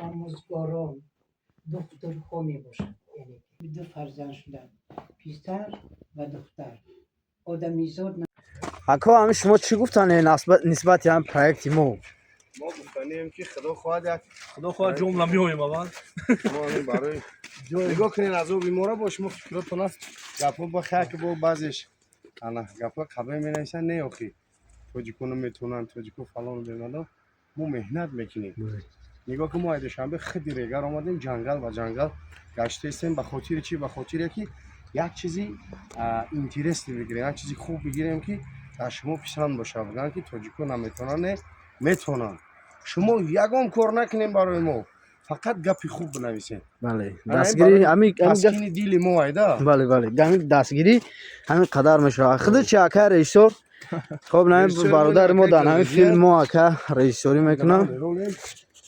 آموزگاران دخترها می باشد. یعنی دو فرزند شدن، پسر و دختر. آدمیزاد اکا همه شما چی گفتن نسبت هم پروژه ما گفتنیم که خدا خواهد جمله می‌آیم اول ما همین برای نگاه کنین از او بیماره باش ما فکراتون است گپا با خاک با بعضیش انا گپا خبر می‌نویسن نه اخی توجیکونو میتونن توجیکو فلان بمالا ما مهنت میکنیم نگاه که ما از شنبه خیلی ریگر آمدیم جنگل و جنگل گشته هستیم به خاطر چی به خاطر که یک چیزی اینترست بگیریم یک چیزی خوب بگیریم که از شما پسند باشه بگن که توجیکو نمیتونن میتونن شما یگام کار نکنیم برای ما فقط گپی خوب بنویسین بله دستگیری همین تسکین دیل ما ایدا بله بله همین دستگیری همین قدر میشه خود چه اکا رئیسور خب نه برادر ما در همین فیلم ما اکا رئیسوری میکنم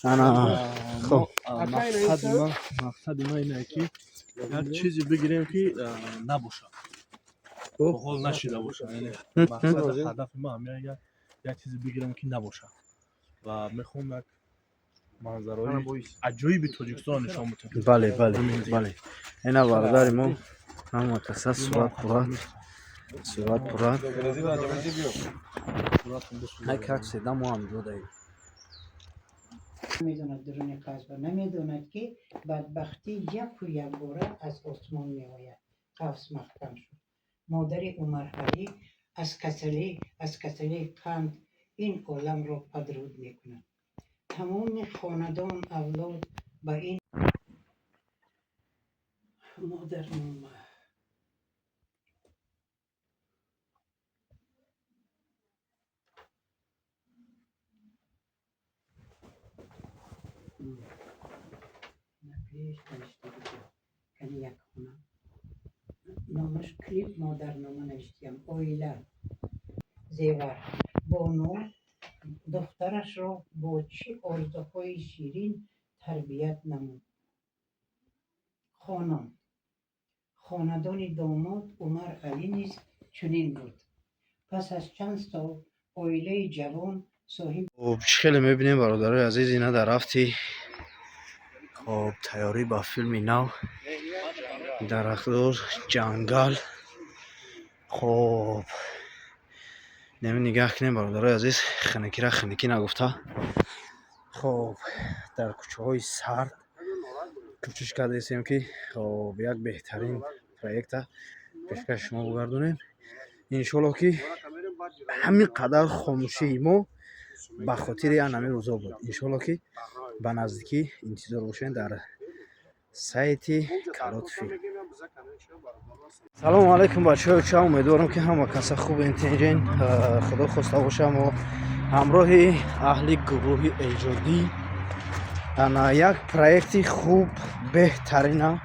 انا خب مقصد ما اینه که یک چیزی بگیریم که نباشه حال نشیده باشه یعنی مقصد هدف ما همین یک چیزی بگیرم که نباشه و میخوام یک منظرهای عجیبی تاجیکستان نشان بدم بله بله بله اینا برادر ما هم متخصص صورت پرات های کاک سیدا ما هم دو داریم نمیداند درون قصبه نمیداند که بدبختی یک و یک باره از آسمان می آید. قفس محکم شد. مادر عمرعلی از کسلی قند این عالم را پدرود می کند. تمام خاندان اولاد با این مادر یک خونه نامش کلیپ مادر نامه نوشتیم اویله زیور بانو دخترش را با چه آرزوهای شیرین تربیت نمود. خاندان داماد عمر علی نیز چنین بود. پس از چند سال اویله جوان صاحب خیلی میبینیم برادرای عزیز اینا در رفتی خب تیاری با فیلم نو درختور جنگل خب نمی نگاه کنیم برادرای عزیز خنکی را خنکی نگفته خب در کوچه های سرد کوشش کرده ایستیم که خب یک بهترین پروژه پیشکش شما بگردونیم انشالله که همین قدر خاموشی ما به خاطر همین روزا بود انشالله که به نزدیکی انتظار باشین در سایت کارات فیلم. سلام علیکم بچه‌ها امیدوارم که همه کس خوب انتظارین خدا خواسته باشم و همراه اهل گروه ایجادی انا یک پروژه خوب بهترین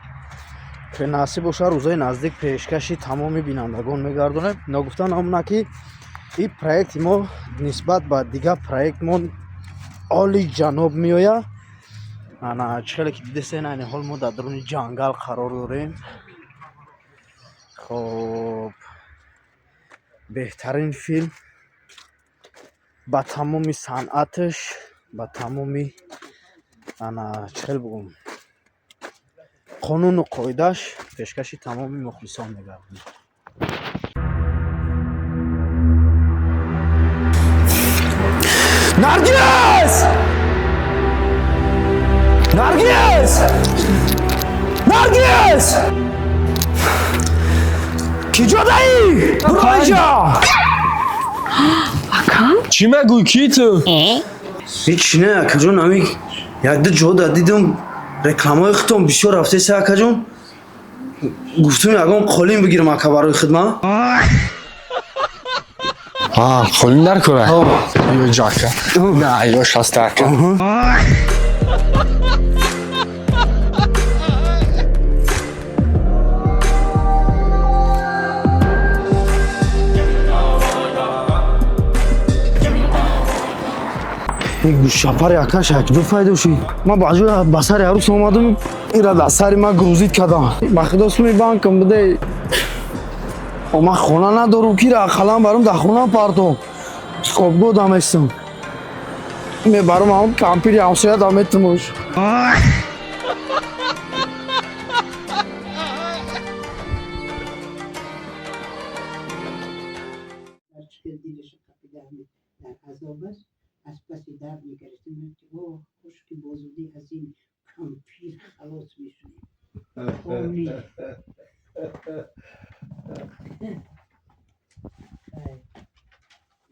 که نصیب باشه روزای نزدیک پیشکشی تمام بینندگان میگردونه نگفتن همونه که این پروژه ما نسبت به دیگه پروژه ما عالی جناب میآید انا چخیلی که دیدستین این حال ما در درون جنگل قرار داریم خب بهترین فیلم با تمامی صنعتش با تمامی انا چخیل بگم قانون و قاعدش پیشکشی تمامی مخلصان میگردیم نرگس کجا دایی؟ برو اینجا چی مگوی کی تو؟ هیچ نه اکا جون همی یک دو جا دیدم رکلامای خودم بسیار رفته سه اکا جون گفتم یکم قالین بگیرم اکا برای خدمت قالین در کنه؟ ایو جاکه نه ایو شسته اکا این گوش شپر یکا شکل فایده شد من بعضی بسر عروس آمدم ایرا دستاری من گروزید کردم بخداست می بانکم بده ما خونه ندارم کی را خلام برام در خونه پارتم خوابگاه دم هستم میبرم هم کمپیر همسایه دامت موش هرچی دیلش قپیده همین در عذاب است از پس در میگرفتیم که او خوش که بازودی از این کمپیر خلاص میشونیم خونی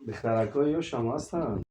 دخترک های یا شما هستن